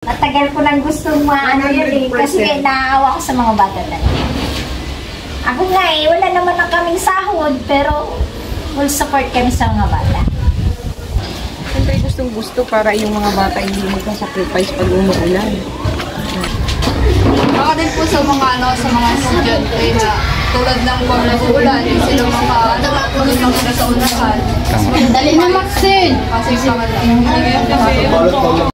Matagal ko lang gustong maano yun eh. Kasi naaawa ko sa mga bata talaga. Ako nga eh, wala naman na kaming sahod. Pero full support kami sa mga bata. Siyempre gustong gusto para yung mga bata hindi magka-sacrifice pag umuulan. Baka din po sa mga sa mga estudyante na tulad ng pag nag-uulan, sila tulad lang sila sa unahan. Dali na Maxine! Kasi sa kanila.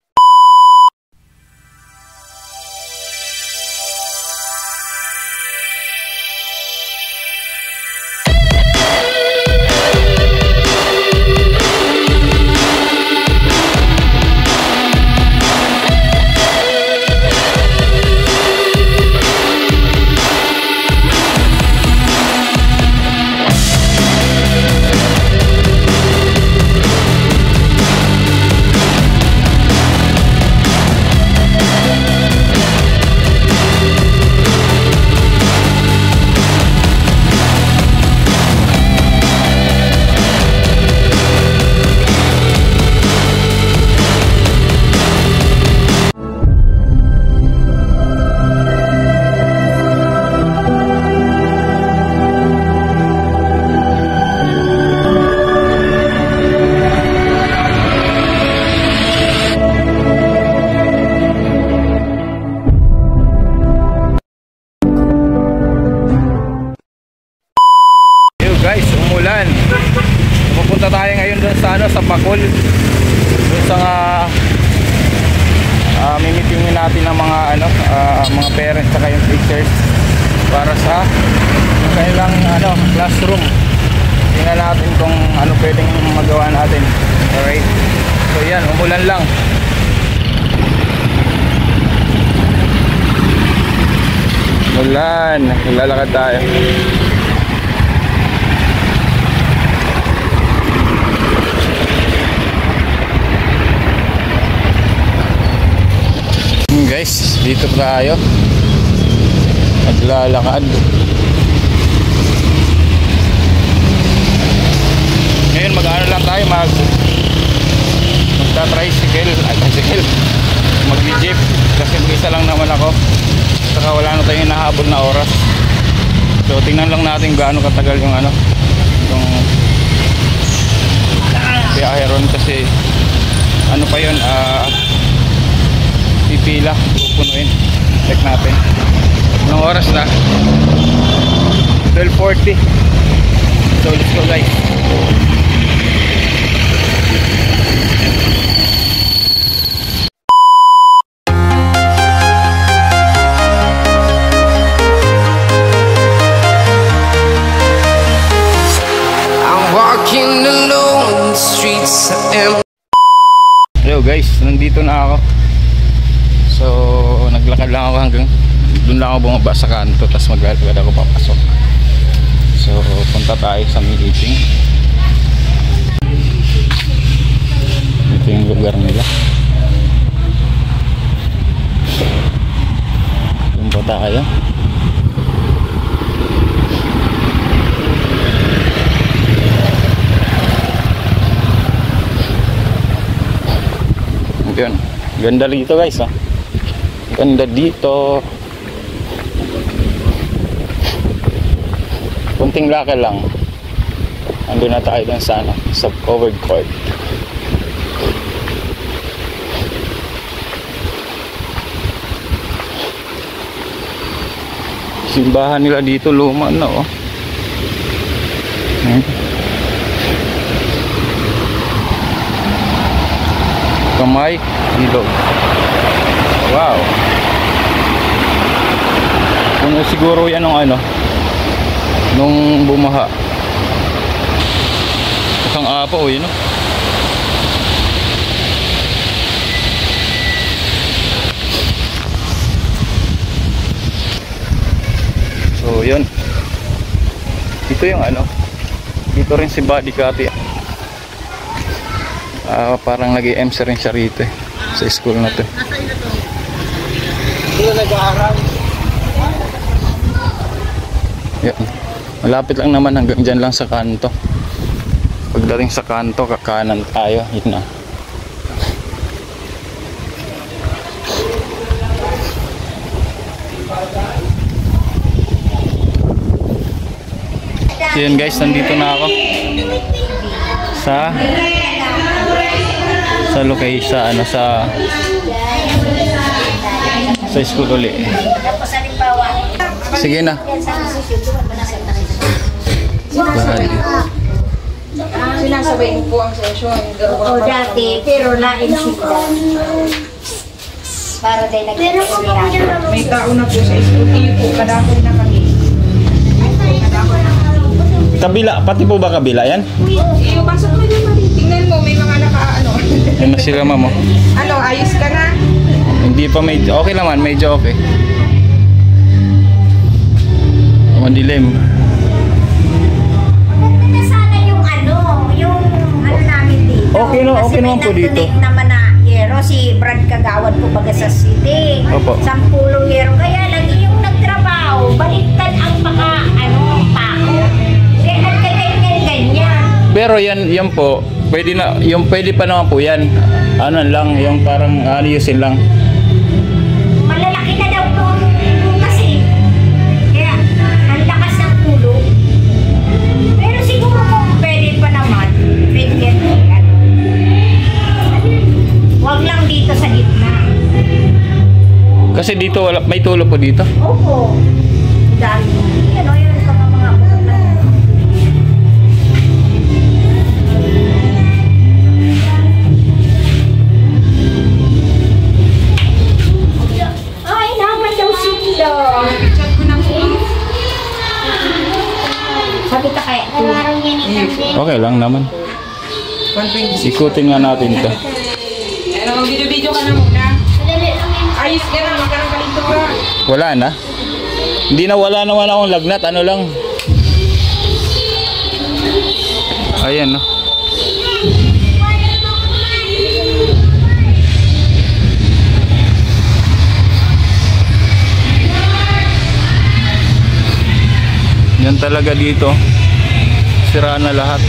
Guys, umulan. Pupunta tayo ngayon doon sa sa Bacol. Doon sa mimitingin natin ng mga mga parents at yung teachers para sa kanilang classroom. Tingnan natin kung ano pwedeng magawa natin. Alright. So yan, umulan lang. Umulan, lalakad tayo. Guys, dito tayo naglalakad. Ngayon mag-ano lang tayo, magta-tricycle, mag-jeep kasi mag-isa lang naman ako, saka wala na tayong hinahabol na oras. So tingnan lang natin gaano katagal yung yung biyahe ron, kasi pa yun, pipila, pupunuin. Check natin anong oras na, 12:40. So let's go guys. I'm walking alone in the streets of empty. Hello guys, nandito na ako. So naglakad lang ako hanggang doon lang ako bumaba sa kanto, tapos maglalakad ako papasok. So punta tayo sa meeting. Ito yung lugar nila. Punta tayo. Yun, ganda dito guys, ha? Ganda dito. Kunting lakad lang, andun na tayo dun sa sa covered court. Simbahan nila dito luma na, oh. Kamay ilog. Wow, puno siguro yan ng nung bumaha. Isang apo, yun, no? So yun, dito yung dito rin si Buddy Cathy. Parang nag-i-MC rin siya rito sa school na to. Dito nag-aaral. Yan, malapit lang naman, hanggang dyan lang sa kanto. Pagdating sa kanto, kakanan tayo. Yun na. Yun guys, nandito na ako sa location, sa school ulit. Tapos halimbawa, Sige na. Sinasabay mo po ang session. o dati, pero lain sila. Para tayo nagkakasira. May tao na po sa school. Iyo po, kadakoy na kami. Kabila, pati po ba kabila yan? Iyo, pasok mo dyan, Mari. Tingnan mo, may mga naka-ano. Yan na sila mamo. Ano, ayos ka na? Hindi pa medyo, okay naman, medyo okay. Madilim. Maganda na sana yung namin dito. Okay no, okay naman po dito. Kasi may naman na yero, si Brad Kagawad po baga sa city. Opo. 10 yero. Kaya lang yung nagtrabaho, baliktad ang pako. Kaya ganyan. Pero yan po, pwede pa naman po yan. Ano lang, yung parang ayusin lang. Malalaki na daw po kasi. Kaya, ang lakas ng ulo. Pero siguro kung pwede pa naman, pwede yan. Huwag lang dito sa gitna. Kasi dito may tulo po dito. Opo. Dami. Yan o, yun pa mga pupunta. Ay, naman daw sila. Chat ko na po. Sabi ka kaya. Okay lang naman. 120. Ikutin nga natin ito. Ano, video-video ka na muna. Ayos ka na, magkarang kalintura. Wala na. Hindi na, wala naman akong lagnat. Ano lang. Ayan no. Yan talaga dito. Sira na lahat.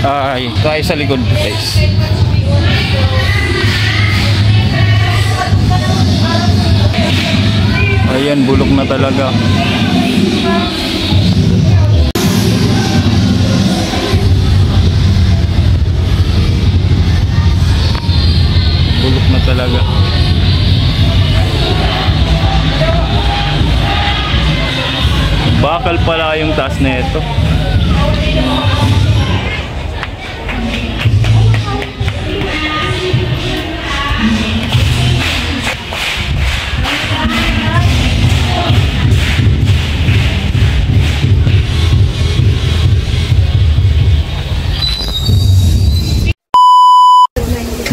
Ay, tayo sa likod guys. Ayan, bulok na talaga. Bulok na talaga. Bakal pala yung taas na ito.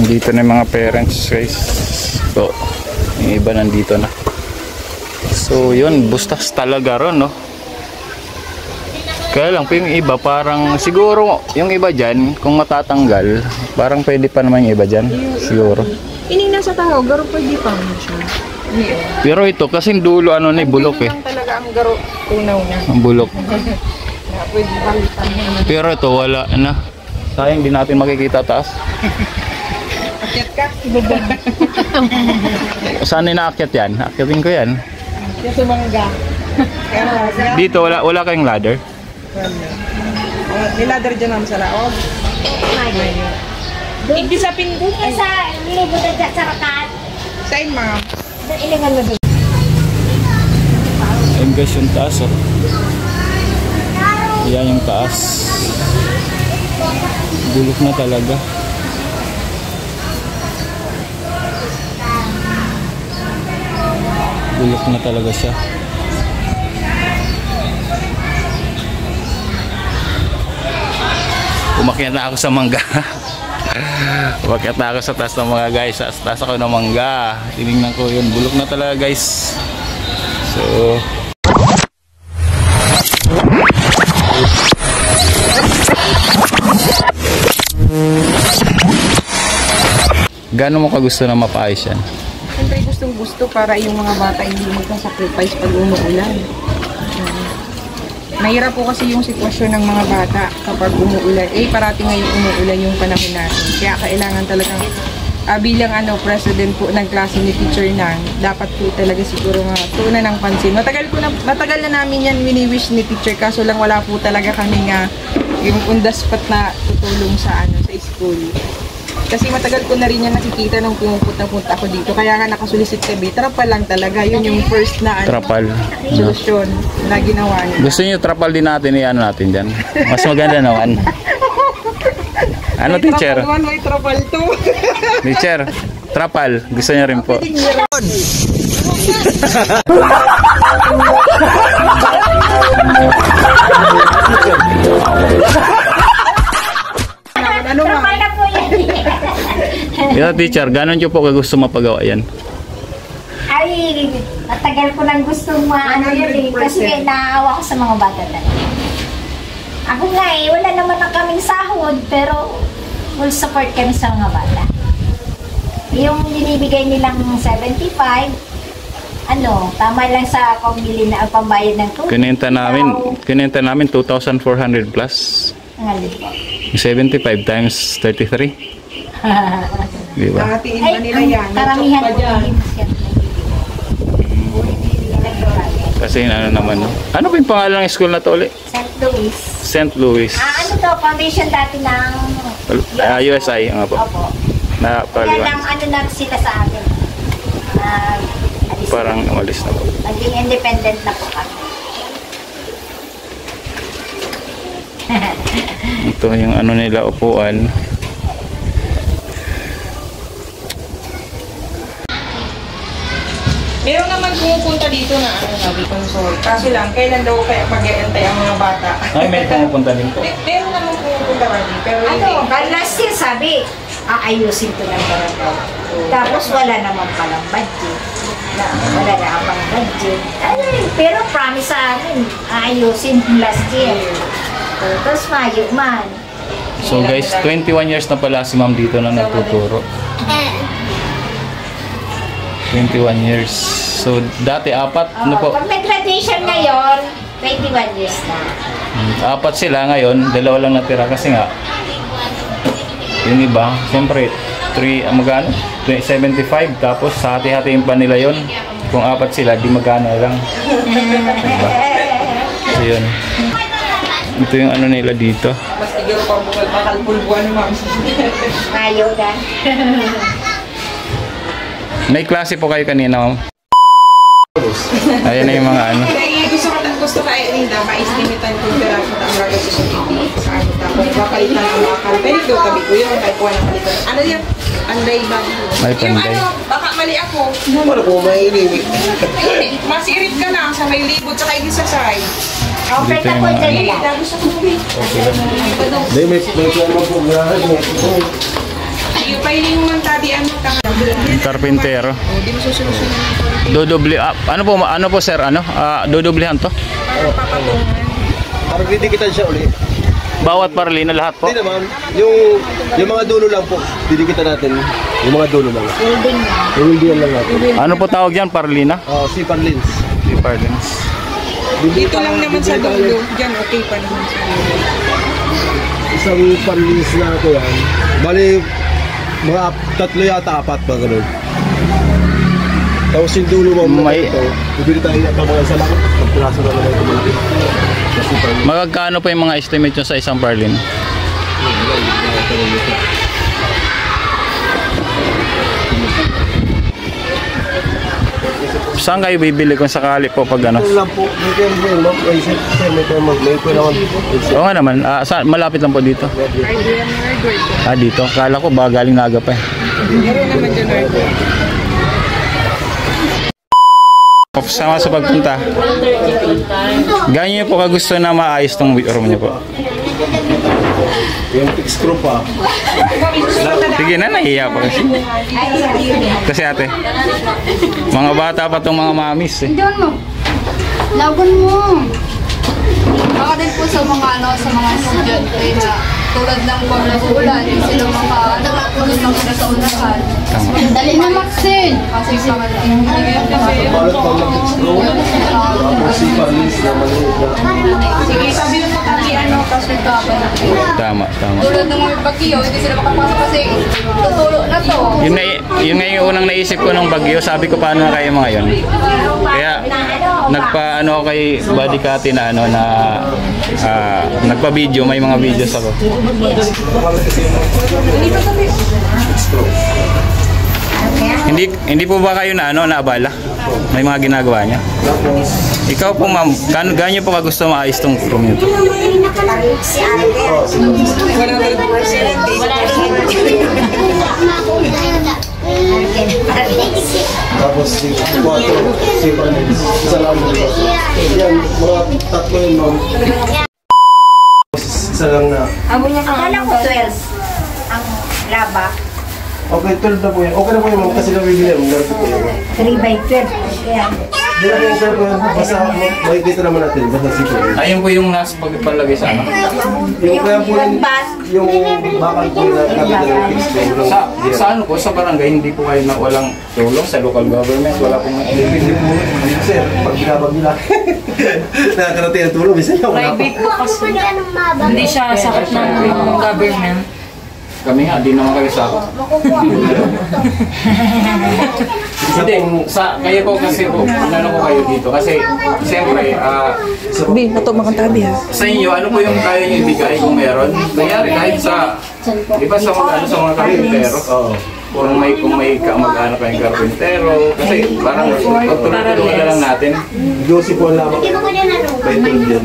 Dito na yung mga parents guys. So, yung iba nandito na. So yun, bustas talaga ron no. Kaya lang po yung iba parang siguro yung iba dyan kung matatanggal parang pwede pa naman yung iba dyan siguro. Ining nasa tao, garo pwede pa mo siya. Pero ito kasing dulo ano na bulok eh. Lang talaga ang garo tunaw na. Ang bulok. Pwede balitan mo naman. Pero ito wala na. Sayang di natin makikita taas. Akyat ka? Saan inaakyat yan? Akyatin ko yan. Yung sumangga. Dito wala kayong ladder. Niladar dyan naman sa laog. Hindi sa pinto. Doon sa libo na sa rakat. Saan, ma'am? Doon ilangan mo doon. Ayun guys yung taas oh. Yan yung taas. Bulok na talaga. Bulok na talaga siya. Umakyat na ako sa mangga. Umakyat na ako sa taas ng mga guys. Sa taas ako ng mangga. Tinignan ko yun. Bulok na talaga guys. So gaano mo kagusto na mapaayos yan? Siyempre gustong gusto para yung mga bata hindi magsasacrifice pag umuulan. Mahirap po kasi yung sitwasyon ng mga bata kapag umuulan. Parati ngayon umuulan yung panahon natin. Kaya kailangan talagang bilang president po ng klase ni Teacher Nang, dapat po talaga siguro nga tuunan ng pansin. Matagal na namin yan wini-wish ni Teacher, kaso lang wala po talaga kami nga yung on-the-spot na tutulong sa school. Kasi matagal ko na rin yan nakikita nung pumupunta-punta ako dito. Kaya nga nakasulisit kami. Trapal lang talaga. Yun yung first na Trapal. solusyon na ginawa niya. Gusto niyo trapal din natin, natin dyan. Mas maganda naman. Ano, teacher? Trapal 1, may trapal 2. Teacher, trapal. Gusto niyo rin po. Ano nga? Trapal na po yan. Teacher, gano'n niyo po gusto mapagawa yan? Ay, matagal ko nang gustong maano yun eh. Kasi naawa ko sa mga bata talaga. Ako nga wala naman na kaming sahod, pero full support kami sa mga bata. Yung binibigay nilang 75, tama lang sa pambili na pambayad ng tubig. Kininta namin 2,400 plus. Ang alin po. 75 times 33. Diba? Nakatiin ba nila yan? Karamihan po hindi Kasi naman. Ano ba yung pangalan ng school na to ulit? St. Louis. St. Louis. Foundation dati ng USI nga po. Opo. Na Kaya lang na sila sa amin. Parang umalis na po. Naging independent na po kami. Ito yung nila upuan. Meron naman pumupunta dito na sabi ko, sorry. Kaso lang, kailan daw kaya mag-e-entay ang mga bata? Ay, may pumupunta din po. Meron naman pumupunta kami, pero hindi. Last year sabi, aayusin ko ng barangay. Tapos wala naman palang budget. Wala na pang budget. Ay, pero promise sa amin, aayusin last year. Tapos Mayo man. So guys, 21 years na pala si ma'am dito na nagtuturo. 21 years. So dati 4, ano po? Pag may graduation ngayon, 21 years na. 4 sila ngayon, 2 lang natira kasi nga yung iba, siyempre 3, 75, tapos hati-hatiin pa nila yon. Kung 4 sila, di magkano lang. Diba? So yun. Ito yung nila dito. Mas siguro pang makalpulbuan ni ma'am. Mayo na. May klase po kayo kanina, ma'am? Ayan na yung mga Gusto ka Linda, ma-estimitan kung peraso na ang ragas sa TV. Tapos bakalitan ang mga kalperi. Doon kami ko yun, kahit kuha ng kalitan. Ano yan? Anday ba? Ay, panday. Baka mali ako. Ano po, may inimik? Masirit ka na sa may libot sa kayo sa side. Open na po dyan nila. Gusto ko uwi. Hindi, may plano po. Yung pahiling mo ng tabian mo. Carpintero. Hindi mo susunod. Dodobli, ano po sir, dodoblihan to? Parang didikitan siya ulit. Bawat parlina lahat po? Hindi naman, yung mga dulo lang po, didikitan natin. Yung mga dulo lang. Building na. Yung hindi lang natin. Ano po tawag yan, parlina? Sipan lens. Si Parlins. Dito lang naman sa dulo. Diyan, okay pa naman sa dulo. Isang pan lens na ito yan. Bali, mga 3 yata, 4 ba ganun. Tapos yung dulo mo May- ito, bibili tayo ng mga isa lang. Pagpiraso na naman ito. Magkano po yung mga estimate nyo sa isang parlin? Saan kayo bibili kung sakali po pag ano? Ito lang po, may kayo mo, may sir, may kayo naman. Oo nga naman, malapit lang po dito. Dito. Kala ko ba galing Naga pa eh. Meron naman dyan, Argo. Sama sa pagpunta. Ganyan po kagusto na maayos tong room niyo po. Yung fix screw pa. Sige na, nahiya pa kasi. Kasi ate, mga bata pa tong mga mamis eh. Doon mo. Laban mo. Baka din po sa mga sa mga estudyante na tulad ng pag nag-uulan, hindi sila doon lang sila sa unahan. Dali na, Maxine! Kasi pangalan. Balot pang nag-explore. Tapos si Parlis na maliit na. Sige, sabi mo kami kasi Tama. Tulad ng mga bagyo, hindi sila makapasok kasi tutulo na to. Yun nga yung unang naisip ko ng bagyo, sabi ko paano na kayo mga yun. Kaya nagpa-ano ako kay Buddy Cathy na nagpa-video, may mga videos ako. Hindi po ba kayo naabala? May mga ginagawa niya? Ikaw po ma'am, ganyan po ka gusto maayos tong room nito? Si Ate. Tapos si Quattro, si Parlis. Isa lang mo. Yan, mga tatlo yun, ma'am. Isa lang na. Akala ko 12 ang laba. Okay, 12 na po yan. Okay na po yun, ma'am, kasi nabibili mo. 3 by 12. Ayan. Di na yung sir, basta makikita naman natin, basta si Parlis. Ayun po yung nasa pagpalagay sa ano? Yung kaya po yung bakal po na nakita ng fixed point. Sa ano po, sa barangay, hindi po kayo na walang tulong sa local government, wala pong Hindi po, sir, pag binabag nila. Nakakarating ang tulong, minsan na wala pa. Private po kasi. Hindi siya sakit ng government. kami nga, di naman kayo sakot. Hindi, kayo po kasi po, ano po kayo dito. Kasi, siyempre, sa inyo, ano po yung kaya nyo ibigay kung meron? Nangyari kahit sa, di ba sa mga karpintero, kung may kamag-anak kayong karpintero, kasi parang pagtulungan na lang natin. Josie po ang lamang. By 12 yan.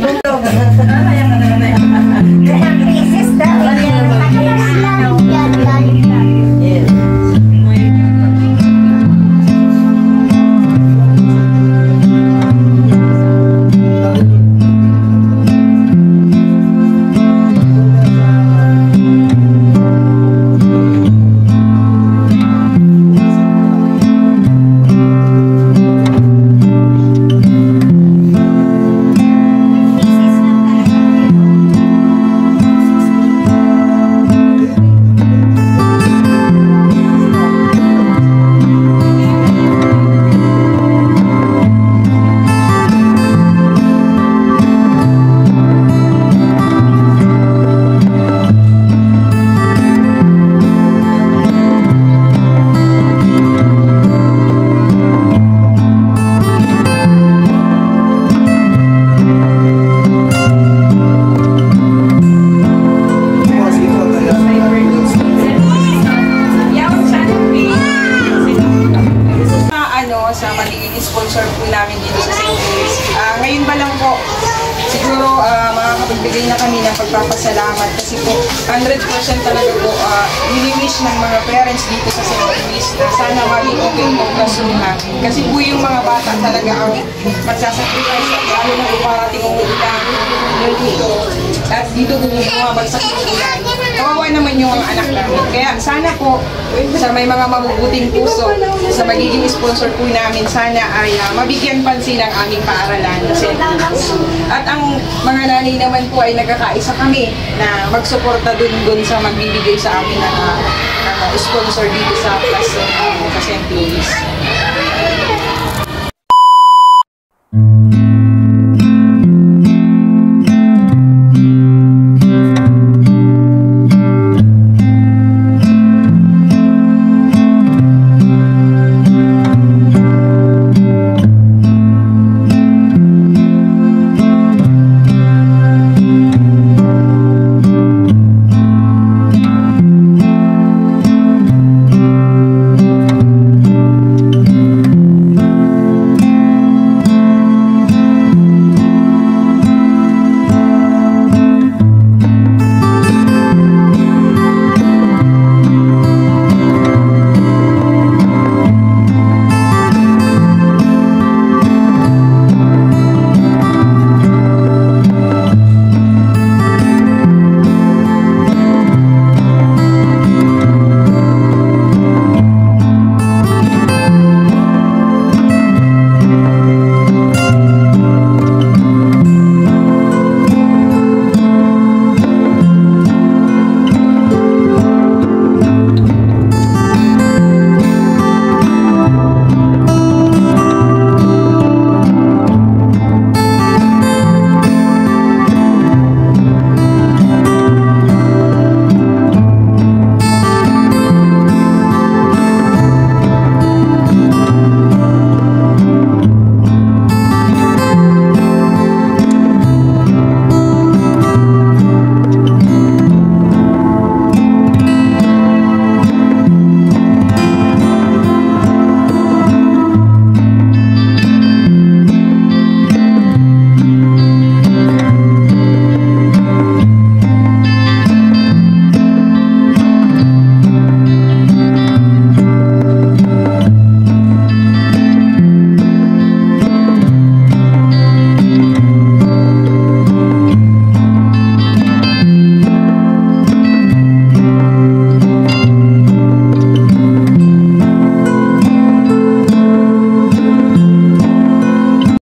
sa magiging sponsor po namin dito sa St. Louis. Ngayon ba lang po, siguro makakapagbigay na kami ng pagpapasalamat kasi po 100% talaga po wini-wish ng mga parents dito sa St. Louis na sana maging okay po classroom namin. Kasi po yung mga bata talaga ang magsasacrifice at lalo na po parating umuulan dito at dito bumabagsak yung ulan. Kawawa naman yung mga anak namin. Kaya sana po sa may mga mabubuting puso sa magiging sponsor po namin, sana ay mabigyan pansin ang aming paaralan sa St. Louis. At ang mga nanay naman po ay nagkakaisa kami na magsuporta dun sa magbibigay sa amin ng sponsor dito sa class sa St. Louis.